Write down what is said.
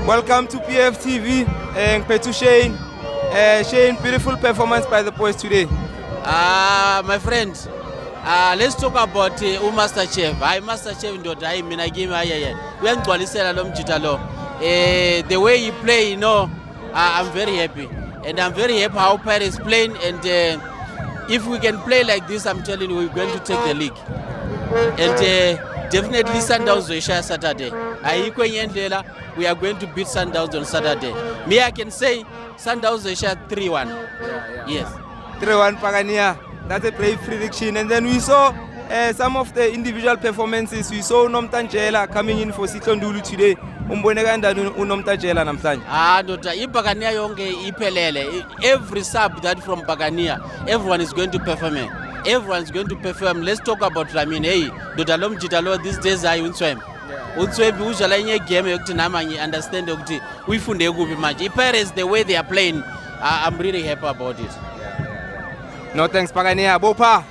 Welcome to PFTV. Petu Shane. Shane, beautiful performance by the boys today. My friend, let's talk about Masterchef. Masterchef ndoda hayi mina kimi hayi uyangcwalisela lo mjita lo. The way he play, I'm very happy, and I'm very happy how Paris playing, and if we can play like this, I'm telling you, we're going to take the league. And definitely Sundowns will share Saturday. We are going to beat Sundowns on Saturday. Me, I can say Sundowns will share 3-1. Yes. 3-1 Pagania. That's a brave prediction. And then we saw some of the individual performances. We saw Nomtanjela coming in for Sitlondulu today. Unomtanjela namhlanje. Dota iPagania yonke iphelele. Every sub that from Pagania, everyone is going to perform. Everyone is going to perform. Let's talk about Ramin. Hey, Dota Lomjitalo these days I unswem. Unswem usually in a game you understand we funde kubi match. Paris the way they are playing, I'm really happy about it. No thanks Pagania. Bopa.